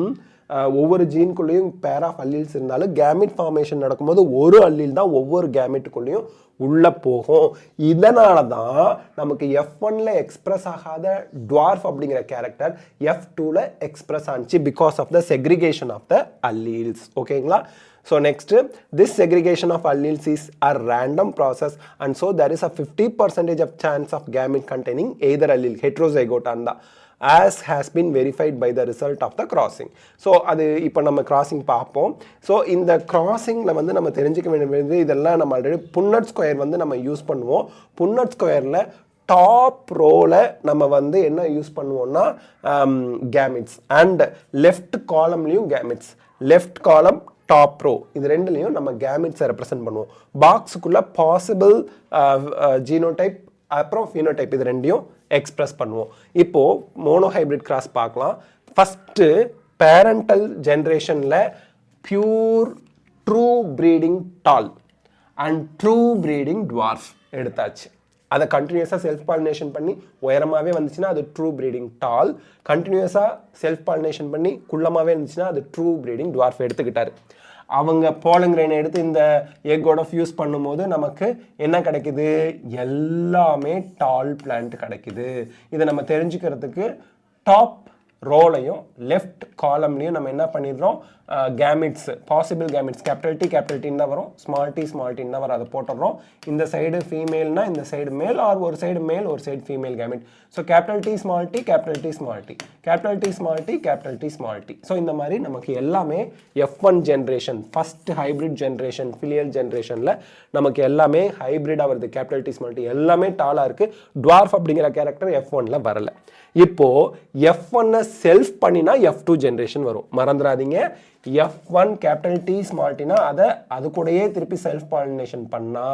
ஒவ்வொரு ஜீனுக்குள்ளேயும் பேர் ஆஃப் அல்லீல்ஸ் இருந்தாலும் கேமெட் ஃபார்மேஷன் நடக்கும்போது ஒரு அல்லீல் தான் ஒவ்வொரு கேமெட்டுக்குள்ளேயும் உள்ள போகும் இதனால தான் நமக்கு F1ல எக்ஸ்பிரஸ் ஆகாத டுவார்ஃப் அப்படிங்கிற கேரக்டர் F2ல எக்ஸ்பிரஸ் ஆச்சு because of the segregation of the alleles ஓகேங்களா So next, this segregation of alleles is a random process and so there is a 50% of chance of gamete containing either allele heterozygote and the as has been verified by the result of the crossing. So அது இப்போ நம்ம crossing பார்ப்போம் so இந்த crossingல வந்து நம்ம தெரிஞ்சுக்க வேண்டியது இதெல்லாம் நம்ம ஆல்ரெடி புன்னட் ஸ்கொயர் வந்து நம்ம யூஸ் பண்ணுவோம் புன்னட் ஸ்கொயரில் டாப் ரோவில் நம்ம வந்து என்ன யூஸ் பண்ணுவோம்னா கேமிட்ஸ் அண்ட் லெஃப்ட் காலம்லேயும் gametes left column top row இது ரெண்டுலையும் நம்ம கேமிட்ஸை ரெப்ரசென்ட் பண்ணுவோம் பாக்ஸுக்குள்ள பாசிபிள் ஜீனோடைப் அப்புறம் ஃபீனோடைப் இது ரெண்டையும் எக்ஸ்பிரஸ் பண்ணுவோம் இப்போ மோனோஹைபிரிட் கிராஸ் பார்க்கலாம் ஃபர்ஸ்ட் பேரண்டல் ஜென்ரேஷனில் pure true breeding tall and true breeding dwarf எடுத்தாச்சு அதை கண்டினியூஸாக செல்ஃப் பாலினேஷன் பண்ணி உயரமாகவே வந்துச்சுன்னா அது ட்ரூ ப்ரீடிங் டால் கண்டினியூஸாக செல்ஃப் பாலினேஷன் பண்ணி குள்ளமாகவே இருந்துச்சுன்னா அது ட்ரூ ப்ரீடிங் டுவார்ஃப் எடுத்துக்கிட்டாரு அவங்க போலங்கிரைனை எடுத்து இந்த எக்கோட ஃபியூஸ் பண்ணும்போது நமக்கு என்ன கிடைக்குது எல்லாமே டால் பிளான்ட் கிடைக்குது இதை நம்ம தெரிஞ்சுக்கிறதுக்கு டாப் ரோலையும் லெஃப்ட் காலம்லையும் நம்ம என்ன பண்ணிடுறோம் கேமிட்ஸ் பாசிபிள் கேமிட்ஸ் கேபிட்டல் டின்னு தான் வரும் ஸ்மால் டி தான் வரும் அதை போட்டுடுறோம் இந்த சைடு ஃபீமேல்னா இந்த சைடு மேல் ஆர் ஒரு சைடு மேல் ஒரு side female gamete so capital D small T capital D small T capital D small T capital D small T so இந்த மாதிரி நமக்கு எல்லாமே F1 generation first hybrid generation filial ஜென்ரேஷனில் நமக்கு எல்லாமே ஹைப்ரிடாக வருது கேபிட்டல் டி ஸ்மால் டி எல்லாமே டாலாக இருக்குது டுவார்ஃப் அப்படிங்கிற கேரக்டர் F1ல வரல இப்போ F1 செல்ஃப் பண்ணினா F2 ஜென்ரேஷன் வரும் மறந்துடாதீங்க F1 capital D small Tina அது கூடயே திருப்பி செல்ஃப் பாலினேஷன் பண்ணா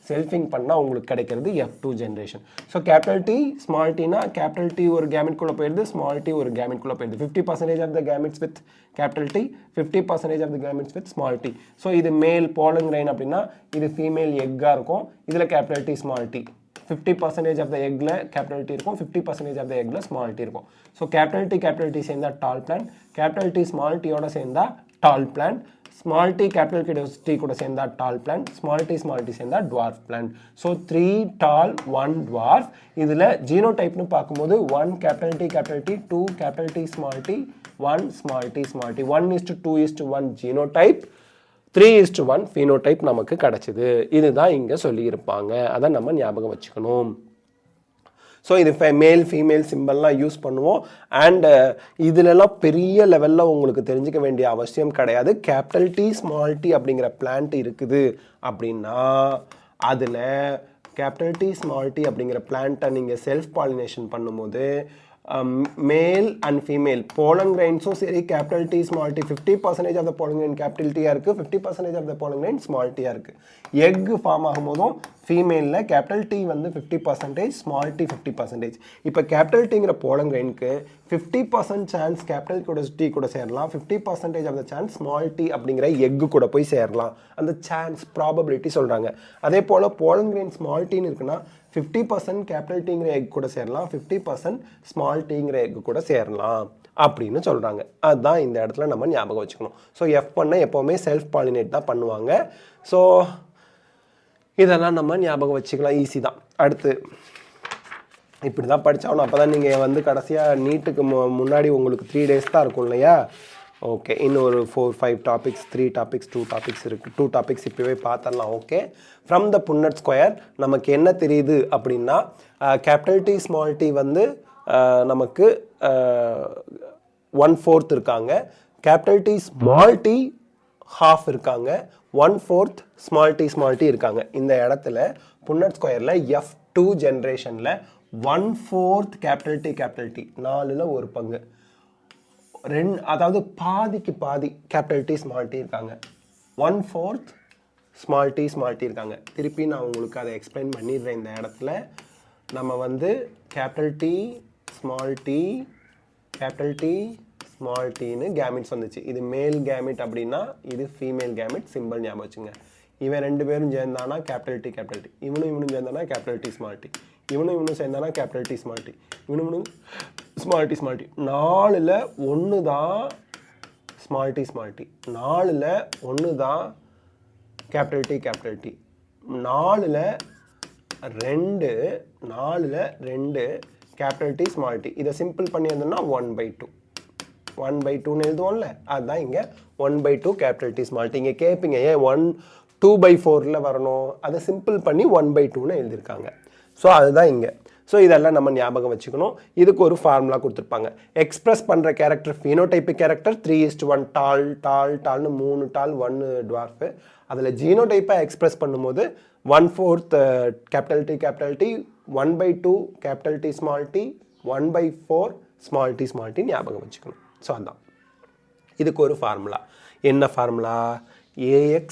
செல்ஃபிங் பண்ணா உங்களுக்கு கிடைக்கிறது F2 generation so capital D small டினா கேபிட்டல் டி ஒரு கேமெட் குள்ள போயிருது ஸ்மால் டி ஒரு கேமெட் குள்ள போயிருது 50% of the gametes with capital T 50% of the gametes with small T so இது மேல் போலங் கிரைன் அப்படின்னா இது ஃபீமேல் எக்காக இருக்கும் இதில் capital D small T 50% of the eggல capital T இருக்கும் 50% of the eggல small t இருக்கும் so capital T சேர்ந்தா tall plant capital T small t ஓட சேர்ந்தா tall plant small t capital T கூட சேர்ந்தா tall plant small t சேர்ந்தா dwarf plant so 3 tall 1 dwarf இதுல genotype னு பாக்கும்போது 1 capital T 2 capital T small t 1 small t 1:2:1 genotype 3:1 phenotype நமக்கு கிடைச்சது இதுதான் இங்க சொல்லி இருப்பாங்க அத நம்ம ஞாபகம் வச்சுக்கணும் ஸோ இது மேல் ஃபீமேல் சிம்பிள்லாம் யூஸ் பண்ணுவோம் அண்ட் இதுலலாம் பெரிய லெவலில் உங்களுக்கு தெரிஞ்சுக்க வேண்டிய அவசியம் கிடையாது கேபிட்டல் டி ஸ்மால் டி அப்படிங்கிற பிளான்ட் இருக்குது அப்படின்னா அதில் கேபிட்டல் டி ஸ்மால் டி அப்படிங்கிற பிளான்ட்டை நீங்கள் செல்ஃப் பாலினேஷன் பண்ணும்போது மேல் அண்ட் ஃபீமேல் pollen grains-உம் சரி capital D small T 50% of the pollen grain capital டியாக இருக்குது 50% of the pollen grain small டியாக இருக்குது எக் ஃபார்ம் ஆகும்போதும் ஃபீமேலில் கேபிட்டல் டி வந்து 50% ஸ்மால் டி 50% இப்போ கேபிட்டல் டிங்கிற pollen grain-க்கு 50% சான்ஸ் கேபிட்டல் டி கூட சேரலாம் 50% of the chance small T அப்படிங்கிற எக்கு கூட போய் சேரலாம் அந்த சான்ஸ் ப்ராபபிலிட்டி சொல்கிறாங்க அதே போல் pollen grain ஸ்மால் டின்னு இருக்குன்னா 50% கேபிட்டல் டிங்கிற எக் கூட சேரலாம் 50% ஸ்மால் டிங்கிற எக் கூட சேரலாம் அப்படின்னு சொல்கிறாங்க அதுதான் இந்த இடத்துல நம்ம ஞாபகம் வச்சுக்கணும் ஸோ F1 எப்போவுமே செல்ஃப் பாலினேட் தான் பண்ணுவாங்க ஸோ இதெல்லாம் நம்ம ஞாபகம் வச்சுக்கலாம் ஈஸி தான் அடுத்து இப்படி தான் படித்தாகணும் அப்போ தான் நீங்கள் வந்து கடைசியாக நீட்டுக்கு முன்னாடி உங்களுக்கு 3 days தான் இருக்கும் இல்லையா ஓகே இன்னும் ஒரு 4-5 டாபிக்ஸ் 3 டாபிக்ஸ் 2 டாபிக்ஸ் இருக்குது 2 டாபிக்ஸ் இப்போவே பார்த்துடலாம் ஓகே ஃப்ரம் த புன்னட் ஸ்கொயர் நமக்கு என்ன தெரியுது அப்படின்னா கேபிட்டல் டி ஸ்மால் டி வந்து நமக்கு 1/4 இருக்காங்க capital D small T half இருக்காங்க 1/4 ஸ்மால் டி இருக்காங்க இந்த இடத்துல புன்னட் ஸ்கொயரில் F2 ஜென்ரேஷனில் 1/4 கேபிட்டல் டி 4ல் ஒரு பங்கு அதாவது பாதிக்கு பாதி கேபிட்டல் டி ஸ்மால் டி இருக்காங்க, 1/4 ஸ்மால் டி இருக்காங்க. திருப்பி நான் உங்களுக்கு அதை எக்ஸ்பிளைன் பண்ணிடுறேன். இந்த இடத்துல நம்ம வந்து கேபிட்டல் டி ஸ்மால் டீன்னு கேமிட்ஸ் வந்துச்சு. இது மேல் கேமிட் அப்படின்னா இது ஃபீமேல் கேமிட், சிம்பிள் ஞாபகம் வச்சுங்க. இவன் 2 பேரும் சேர்ந்தானா கேபிட்டல் டி, இவனும் சேர்ந்தானா கேபிட்டல் டி ஸ்மால் டி, இவனும் சேர்ந்தானா கேபிட்டல் டி ஸ்மால் டி, இவனும் ஸ்மால் டி 4ல் 1 தான் ஸ்மால் டி 4ல் 1 தான் கேபிட்டல் டி 4ல் 2 கேபிட்டல் டி ஸ்மால் டி. இதை சிம்பிள் பண்ணி வந்தோம்னா 1/2 எழுதுவோம்ல, அதுதான் இங்கே 1/2 கேபிட்டல் டி ஸ்மால் டி. இங்கே கேட்பீங்க ஏன் 2/4 வரணும், அதை சிம்பிள் பண்ணி 1/2ன்னு எழுதியிருக்காங்க. ஸோ அதுதான் இங்கே. ஸோ இதெல்லாம் நம்ம ஞாபகம் வச்சுக்கணும். இதுக்கு ஒரு ஃபார்முலா கொடுத்துருப்பாங்க. எக்ஸ்பிரஸ் பண்ணுற கேரக்டர் ஃபீனோடைப்பிக் கேரக்டர் 3:1 டால்னு 3 டால் 1 டுவார்ஃபு. அதில் ஜீனோடைப்பை எக்ஸ்பிரஸ் பண்ணும்போது 1/4 capital D 1/2 capital D small d 1/4 small d ஞாபகம் வச்சுக்கணும். ஸோ அதுதான் இதுக்கு ஒரு ஃபார்முலா. என்ன formula? ax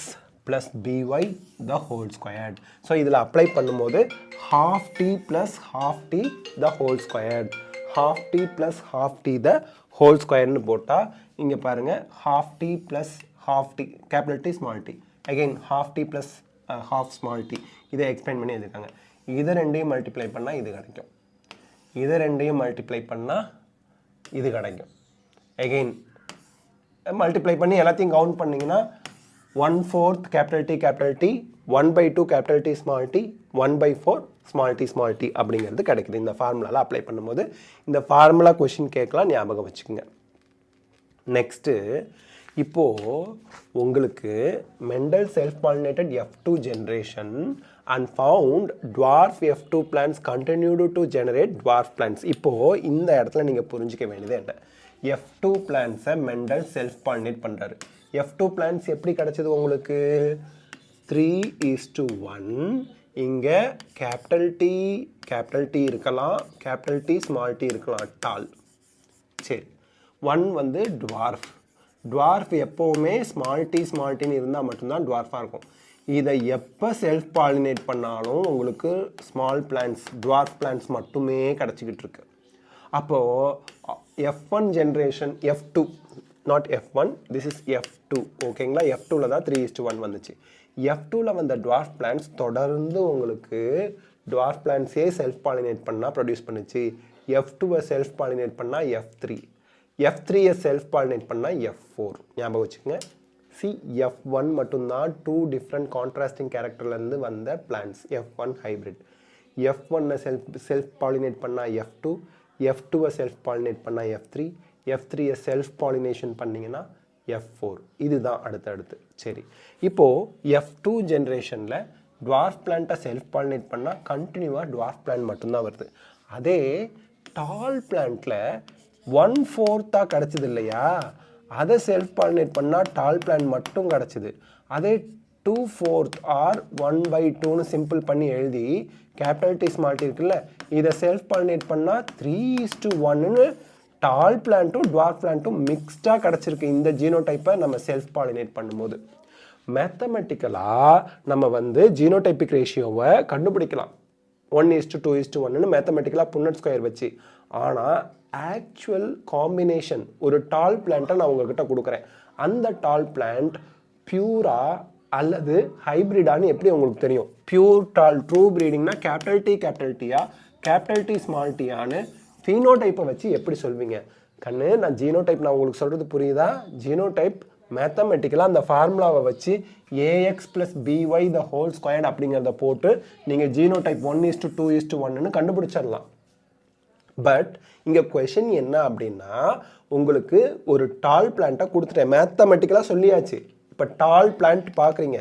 plus by the whole squared. ஸோ இதில் அப்ளை பண்ணும்போது half t plus half t the whole squared, half t plus half t the whole squaredனு போட்டால் இங்கே பாருங்கள் half t plus half t capital T small t, again half t plus half small t. இதை explain பண்ணி எழுதிருக்காங்க. இதை ரெண்டையும் multiply பண்ணால் இது கிடைக்கும், இதை ரெண்டையும் மல்டிப்ளை பண்ணால் இது கிடைக்கும். again மல்டிப்ளை பண்ணி எல்லாத்தையும் கவுண்ட் பண்ணிங்கன்னா 1/4 capital D 1/2 capital D small d 1/4 small d அப்படிங்கிறது கிடைக்குது. இந்த ஃபார்முலாவில் அப்ளை பண்ணும்போது இந்த ஃபார்முலா கொஷின் கேட்கலாம், ஞாபகம் வச்சுக்கோங்க. நெக்ஸ்ட்டு இப்போது உங்களுக்கு Mendel self pollinated F2 generation and found dwarf F2 plants continued to generate dwarf plants. இப்போது இந்த இடத்துல நீங்கள் புரிஞ்சிக்க வேண்டியது என்ன, F2 பிளான்ஸை மெண்டல் செல்ஃப் பாலினேட் பண்ணுறாரு. F2 பிளான்ஸ் எப்படி கிடச்சது உங்களுக்கு? 3:1. இங்கே கேபிட்டல் டி இருக்கலாம், கேபிட்டல் டி ஸ்மால் டி இருக்கலாம், டால். சரி, 1 வந்து டுவார்ஃப் எப்போவுமே ஸ்மால் டின்னு இருந்தால் மட்டும்தான் டுவார்ஃபாக இருக்கும். இதை எப்போ செல்ஃப் பாலினேட் பண்ணாலும் உங்களுக்கு ஸ்மால் பிளான்ஸ் டுவார்ஃப் பிளான்ஸ் மட்டுமே கிடச்சிக்கிட்டு இருக்கு. அப்போது F1 generation F2, not F1, this is F2, ஓகேங்களா? F2ல தான் 3:1 வந்துச்சு. F2ல வந்த டுவார்ஃப் பிளான்ஸ் தொடர்ந்து உங்களுக்கு டுவார்ஃப் பிளான்ஸே செல்ஃப் பாலினேட் பண்ணால் ப்ரொடியூஸ் பண்ணுச்சு. F2வை செல்ஃப் பாலினேட் பண்ணால் F3யை செல்ஃப் பாலினேட் பண்ணால் F4. ஞாபகம் வச்சுக்கோங்க. F1 மட்டும்தான் 2 டிஃப்ரெண்ட் கான்ட்ராஸ்டிங் கேரக்டர்லேருந்து வந்த பிளான்ஸ், F1 ஹைப்ரிட். F1னை செல்ஃப் பாலினேட் பண்ணால் F2, F2வை செல்ஃப் பாலினேட் பண்ணால் F3, F3யை செல்ஃப் பாலினேஷன் பண்ணிங்கன்னா F4. இதுதான் அடுத்தடுத்து. சரி, இப்போது F2 ஜென்ரேஷனில் டுவார்ஃப் பிளான்ட்டை செல்ஃப் பாலினேட் பண்ணால் கண்டினியூவாக டுவார்ஃப் பிளான்ட் மட்டும்தான் வருது. அதே டால் பிளான்ட்டில் 1/4 கிடச்சிது இல்லையா, அதை செல்ஃப் பாலினேட் பண்ணால் டால் பிளான்ட் மட்டும் கிடச்சிது. அதே 2/4 ஆர் 1/2ன்னு சிம்பிள் பண்ணி எழுதி கேபிட்டல் டி ஸ்மால் டி இருக்குல்ல, இதை செல்ஃப் பாலினேட் பண்ணால் 3:1ன்னு டால் பிளான்ட்டும் டுவார்ஃப் பிளான்ட்டும் மிக்ஸ்டாக கிடச்சிருக்கு. இந்த ஜீனோடைப்பை நம்ம செல்ஃப் பாலினேட் பண்ணும்போது மேத்தமெட்டிக்கலாக நம்ம வந்து ஜீனோடைப்பிக் ரேஷியோவை கண்டுபிடிக்கலாம், 1:2:1ன்னு மேத்தமெட்டிக்கலாக புன்னட் ஸ்கொயர் வச்சு. ஆனால் ஆக்சுவல் காம்பினேஷன் ஒரு டால் பிளான்ட்டை நான் உங்ககிட்ட கொடுக்குறேன், அந்த டால் பிளான்ட் பியூரா அல்லது ஹைப்ரிடான்னு எப்படி உங்களுக்கு தெரியும்? பியூர் டால் ட்ரூ ப்ரீடிங்னா கேபிட்டல் டியா கேபிட்டல் டி ஸ்மால் டியான்னு ஃபீனோடைப்பை வச்சு எப்படி சொல்வீங்க? கண்ணு, நான் ஜீனோடைப் நான் உங்களுக்கு சொல்கிறது புரியுதா? ஜீனோடைப் மேத்தமெட்டிக்கலாக அந்த ஃபார்முலாவை வச்சு ax + by the whole squared அப்படிங்கிறத போட்டு நீங்கள் ஜீனோடைப் 1:2:1ன்னு கண்டுபிடிச்சிடலாம். பட் இங்கே கொஷின் என்ன அப்படின்னா, உங்களுக்கு ஒரு டால் பிளான்ட்டை கொடுத்துட்டேன், மேத்தமெட்டிக்கலாக சொல்லியாச்சு. இப்போ டால் பிளான்ட் பார்க்குறீங்க,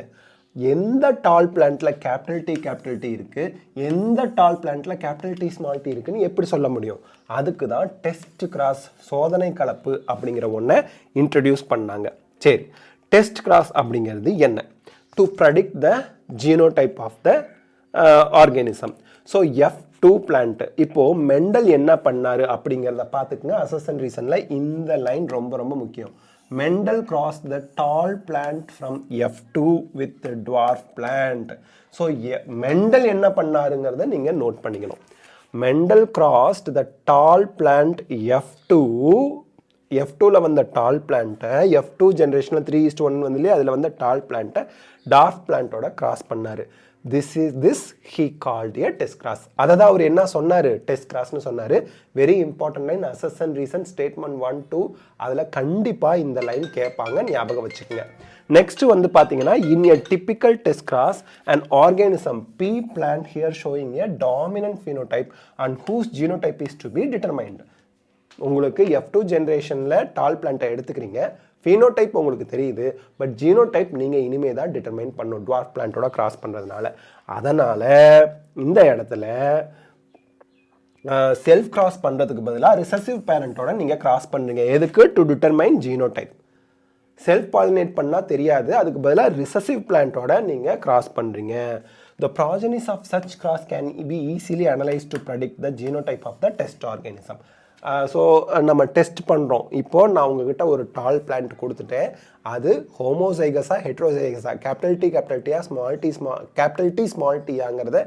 எந்த டால் பிளான்ட்டில் கேபிட்டல் டி இருக்குது, எந்த டால் பிளான்ட்டில் கேபிட்டல் டி ஸ்மால் டி இருக்குன்னு எப்படி சொல்ல முடியும்? அதுக்கு தான் டெஸ்ட் கிராஸ், சோதனை கலப்பு அப்படிங்கிற ஒன்றை இன்ட்ரடியூஸ் பண்ணாங்க. சரி, டெஸ்ட் கிராஸ் அப்படிங்கிறது என்ன? To predict the genotype of the organism. So 2 plant. இப்போ மெண்டல் என்ன பண்ணாரு அப்படிங்கறத பாத்துக்கங்க. அசஸ் அண்ட் ரீசன்ல இந்த லைன் ரொம்ப ரொம்ப முக்கியம். Mendel crossed the tall plant from F2 with the dwarf plant. So Mendel என்ன பண்ணாருங்கறத நீங்க நோட் பண்ணிக்கணும். Mendel crossed the tall plant F2. F2ல வந்த tall plant F2 generationல 3:1 வந்துலயே அதுல வந்த tall plant dwarf plant ஓட கிராஸ் பண்ணாரு. This he called a test cross. அததான் அவர் என்ன சொன்னாரு? Test crossனு சொன்னாரு. Very important line. Assess and reason statement 1, 2 அதுல கண்டிப்பா இந்த லைன் கேட்பாங்க, ஞாபகம் வச்சுக்கங்க. நெக்ஸ்ட் வந்து பாத்தீங்கன்னா in a typical test cross an organism P plant here showing a dominant phenotype and whose genotype is to be determined. உங்களுக்கு F2 ஜெனரேஷன்ல டால் பிளான்ட்டை எடுத்துக்கிறீங்க, phenotype உங்களுக்கு தெரியுது, பட் ஜீனோடைப் நீங்க இனிமே தான் டிட்டர்மைன் பண்ணணும் dwarf பிளான்ட்டோட கிராஸ் பண்றதுனால. அதனால இந்த இடத்துல செல்ஃப் கிராஸ் பண்றதுக்கு பதிலா ரிசசிவ் பேரண்டோட நீங்க கிராஸ் பண்றீங்க. எதுக்கு? To determine genotype. Self pollinate பண்ணா தெரியாது, அதுக்கு பதிலா ரிசசிவ் பிளான்ட்டோட நீங்க கிராஸ் பண்றீங்க. The progenies of such cross can be easily analyzed to predict the genotype of the test organism. So நம்ம டெஸ்ட் பண்ணுறோம். இப்போது நான் உங்ககிட்ட ஒரு டால் பிளான்ட் கொடுத்துட்டேன், அது ஹோமோசைகஸா ஹெட்ரோசைகஸா, கேபிட்டல் டி ஸ்மால் டியாங்கிறத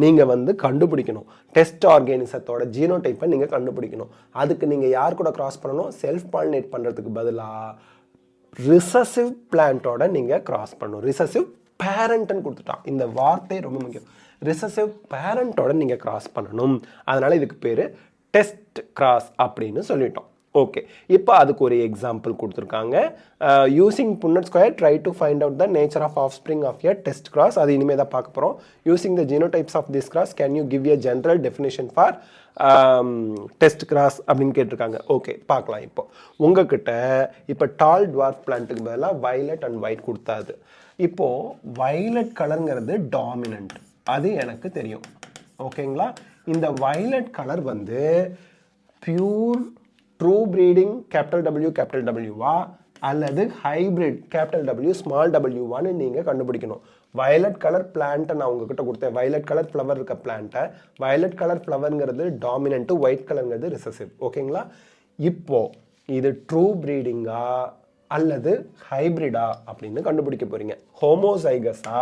நீங்கள் வந்து கண்டுபிடிக்கணும். டெஸ்ட் ஆர்கானிசத்தோட ஜீனோடைப்பை நீங்கள் கண்டுபிடிக்கணும். அதுக்கு நீங்கள் யார் கூட கிராஸ் பண்ணணும்? செல்ஃப் பாலினேட் பண்ணுறதுக்கு பதிலாக ரிசசிவ் பிளான்ட்டோட நீங்கள் கிராஸ் பண்ணணும். ரிசசிவ் பேரண்ட்னு கொடுத்துட்டான். இந்த வார்த்தை ரொம்ப முக்கியம். ரிசசிவ் பேரண்ட்டோட நீங்கள் கிராஸ் பண்ணணும். அதனால் இதுக்கு பேர் டெஸ்ட் கிராஸ் அப்படின்னு சொல்லிட்டோம். ஓகே, இப்போ அதுக்கு ஒரு எக்ஸாம்பிள் கொடுத்துருக்காங்க. Using Punnett square try to find out the nature of offspring of a test cross. அது இனிமேல் தான் பார்க்க போகிறோம். Using the genotypes of this cross can you give a general definition for test cross அப்படின்னு கேட்டிருக்காங்க. Okay, பார்க்கலாம். இப்போ உங்ககிட்ட இப்போ டால் டுவார்ஃப் பிளான்ட்டுக்கு பதிலாக வயலட் அண்ட் ஒயிட் கொடுத்தாது. இப்போது வயலட் கலருங்கிறது டாமினன்ட், அது எனக்கு தெரியும். ஓகேங்களா? இந்த வயலட் கலர் வந்து பியூர் ட்ரூ ப்ரீடிங் கேபிட்டல் டபிள்யூவா அல்லது ஹைப்ரிட் கேபிட்டல் டபிள்யூ ஸ்மால் டபிள்யூவான்னு நீங்கள் கண்டுபிடிக்கணும். வயலட் கலர் பிளான்ட்டை நான் உங்ககிட்ட கொடுத்தேன். வயலட் கலர் ஃப்ளவர் இருக்க பிளான்ட்டை, வயலட் கலர் ஃப்ளவருங்கிறது டாமினன்ட்டு, ஒயிட் கலருங்கிறது ரிசசிவ். ஓகேங்களா? இப்போ இது ட்ரூ ப்ரீடிங்கா அல்லது ஹைப்ரிடா அப்படின்னு கண்டுபிடிக்க போறீங்க. ஹோமோசைகஸா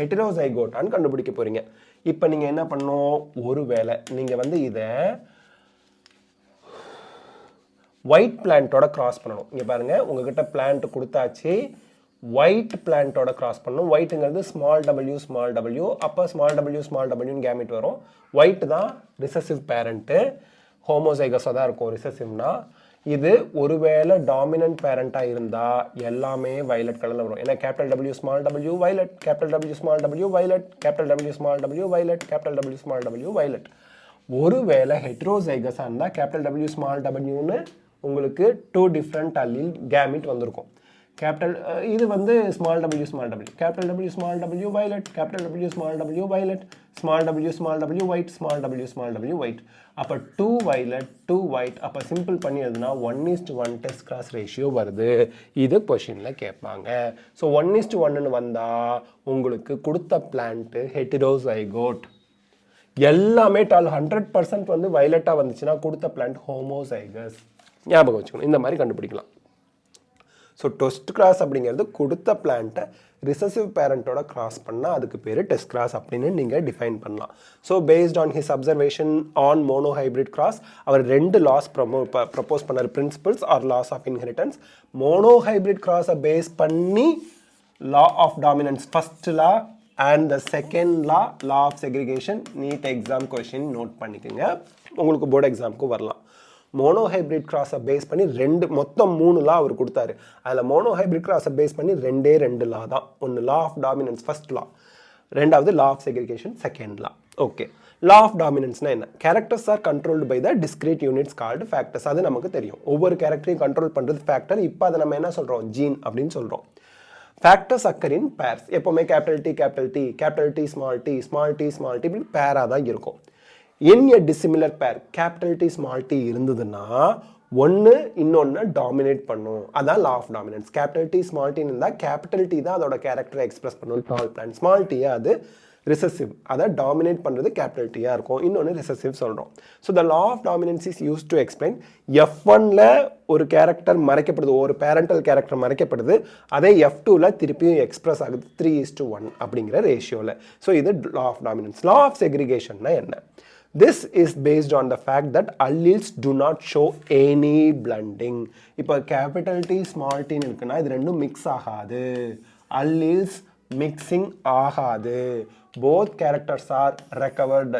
ஹெட்டரோசைகோட்டான்னு கண்டுபிடிக்க போறீங்க. இப்போ நீங்கள் என்ன பண்ணணும்? ஒருவேளை நீங்கள் வந்து இதை ஒயிட் பிளான்ட்டோட கிராஸ் பண்ணணும். இங்கே பாருங்கள், உங்ககிட்ட பிளான்ட் கொடுத்தாச்சு, ஒயிட் பிளான்ட்டோட கிராஸ் பண்ணணும். ஒயிட்டுங்கிறது ஸ்மால் டபிள்யூ, அப்போ ஸ்மால் டபிள்யூன்னு கேமிட் வரும். ஒயிட் தான் ரிசசிவ் பேரண்ட்டு, ஹோமோசைகஸாக தான் இருக்கும் ரிசசிவ்னா. இது ஒருவேளை டாமினன்ட் பேரண்டாக இருந்தால் எல்லாமே வயலட் கலரில் வரும். ஏன்னா capital W small W violet, capital W small W violet, capital W small W violet, capital W small W violet. ஒருவேளை ஹெட்ரோசைகஸாக இருந்தால் கேபிட்டல் டபிள்யூ ஸ்மால் டபிள்யூன்னு உங்களுக்கு 2 டிஃப்ரெண்ட் அல்லீல் கேமிட் வந்திருக்கும். கேபிட்டல் இது வந்து small W, capital W small W violet, capital W small W violet, small W white, small W white. அப்போ 2 violet 2 white. அப்போ simple பண்ணி எழுதுனா 1:1 டெஸ்ட் கிராஸ் ரேஷியோ வருது. இது கொஷினில் கேட்பாங்க. ஸோ 1:1ன்னு வந்தால் உங்களுக்கு கொடுத்த பிளான்ட்டு ஹெட்டரோசைகோட். எல்லாமே 100% வந்து வயலட்டாக வந்துச்சுன்னா கொடுத்த பிளான்ட் ஹோமோசைகஸ். ஞாபகம் வச்சுக்கணும். இந்த மாதிரி கண்டுபிடிக்கலாம். ஸோ டெஸ்ட் கிராஸ் அப்படிங்கிறது கொடுத்த பிளான்ட்டை ரிசசிவ் பேரண்ட்டோட கிராஸ் பண்ணால் அதுக்கு பேர் டெஸ்ட் கிராஸ் அப்படின்னு நீங்கள் டிஃபைன் பண்ணலாம். So based on his observation on monohybrid cross, அவர் 2 லாஸ் ப்ரப்போஸ் பண்ணார், principles or laws of inheritance. Monohybrid கிராஸை பேஸ் பண்ணி law of dominance first law and the second law of segregation. NEET exam question note பண்ணிக்கோங்க, உங்களுக்கு board எக்ஸாமுக்கு வரலாம். Monohybrid கிராஸை base பண்ணி மொத்தம் 3 லா அவர் கொடுத்தாரு. அதில் மோனோஹைப்ரிட் கிராஸை பேஸ் பண்ணி 2 லா தான். ஒன்று law of dominance first law, ரெண்டாவது law of segregation second law. Okay, law of டாமினன்ஸ்னா என்ன? Characters are controlled by the discrete units called factors. அது நமக்கு தெரியும். ஒவ்வொரு கேரக்டரையும் கண்ட்ரோல் பண்ணுறது ஃபேக்டர். இப்போ அதை நம்ம என்ன சொல்கிறோம்? ஜீன் அப்படின்னு சொல்கிறோம். ஃபேக்டர்ஸ் அக்கர் இன் பேர்ஸ். எப்போவுமே கேபிட்டல் டி ஸ்மால் டி இப்படி பேராக தான் இருக்கும். In a dissimilar pair, capital T small t இருந்ததுன்னா ஒன்று இன்னொன்று டாமினேட் பண்ணும். அதான் law of dominance. Capital D small d இருந்தால் கேபிட்டல் டி தான் அதோட கேரக்டரை எக்ஸ்பிரஸ் பண்ணும் டால் பிளான். ஸ்மால் டீயை அது ரிசசிவ், அதை டாமினேட் பண்ணுறது கேபிட்டல் டீயாக இருக்கும். இன்னொன்று ரிசசிவ் சொல்கிறோம். So the law of dominance is use to explain F1ல ஒரு கேரக்டர் மறைக்கப்படுது, ஒரு பேரண்டல் கேரக்டர் மறைக்கப்படுது, அதே F2ல திருப்பியும் எக்ஸ்பிரஸ் ஆகுது 3:1 அப்படிங்கிற ரேஷியோவில். ஸோ இது law of dominance. Law of செக்ரிகேஷன்னா என்ன? This is based on the fact that alleles do not show any blending. இப்போ capital T small t இருக்குன்னா இது ரெண்டும் மிக்ஸ் ஆகாது. Alleles mixing ஆகாது. Both characters are recovered.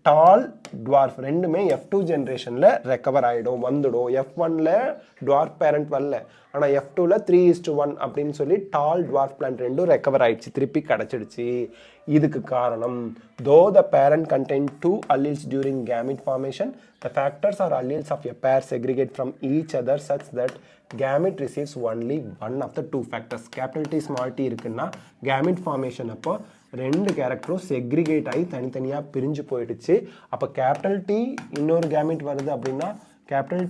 Tall dwarf ரெண்டுமே F2 ஜென்ரேஷனில் ரெக்கவர் ஆகிடும், வந்துடும். F1ல டுவார்ஃப் பேரண்ட் வரல, ஆனால் F2ல 3:1 அப்படின்னு சொல்லி டால் டுவார்ஃப் பிளான்ட் ரெண்டும் ரெக்கவர் ஆயிடுச்சு, திருப்பி கிடச்சிடுச்சு. இதுக்கு காரணம் though the parent contain 2 alleles during gamete formation, the factors or alleles of a pair segregate from each other such that gamete receives only one of the 2 factors. capital T small t இருக்குன்னா gamete formation அப்போ ரெண்டு கேரக்டரும் segregate ஆகி தனித்தனியாக பிரிஞ்சு போயிடுச்சு. அப்போ capital D இன்னொரு கேமிட் வருது அப்படின்னா கேபிட்டல்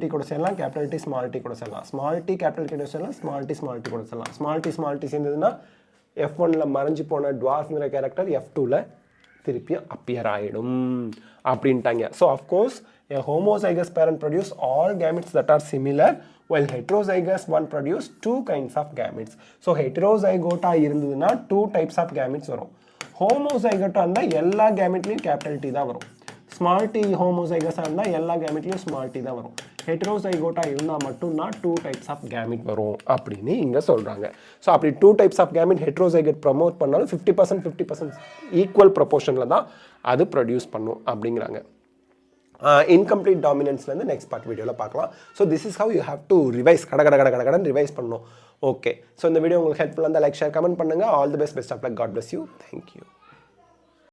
டி கூட சேரலாம், கேபிட்டல் டி ஸ்மால் டி கூட சேரலாம், ஸ்மால் டி கேபிட்டல் டி கூட சேரலாம், ஸ்மால் டி கூட சேரலாம். ஸ்மால் டி சேர்ந்ததுன்னா F1ல மறைஞ்சு போன டுவார்ஃப்ங்கிற கேரக்டர் F2ல திருப்பியும் அப்பியர் ஆகிடும் அப்படின்ட்டாங்க. So of course a homozygous parent produce all gametes that are similar while heterozygous one produce 2 kinds of gametes. So heterozygota இருந்ததுன்னா 2 types of gametes வரும். homozygota இருந்தால் எல்லா gametலையும் capital T தான் வரும். small t homozygous இருந்தால் எல்லா gametலையும் small t தான் வரும். heterozygota இருந்தால் மட்டும்தான் 2 types of gamete வரும் அப்படின்னு இங்கே சொல்கிறாங்க. ஸோ அப்படி 2 types of gamete heterozygote promote பண்ணாலும் 50% ஈக்குவல் ப்ரொபோர்ஷனில் தான் அது ப்ரொடியூஸ் பண்ணும் அப்படிங்கிறாங்க. இன்கம்ப்ளீட் டாமினன்ஸ்லேருந்து நெக்ஸ்ட் பார்ட் வீடியோவில் பார்க்கலாம். So this is how you have to revise கடன் ரிவைஸ் பண்ணணும். ஓகே, ஸோ இந்த வீடியோ உங்களுக்கு ஹெல்ப்ஃபுல்லாக இருந்தால் லைக் ஷேர் கமெண்ட் பண்ணுங்கள். All the best of luck. God bless you. Thank you.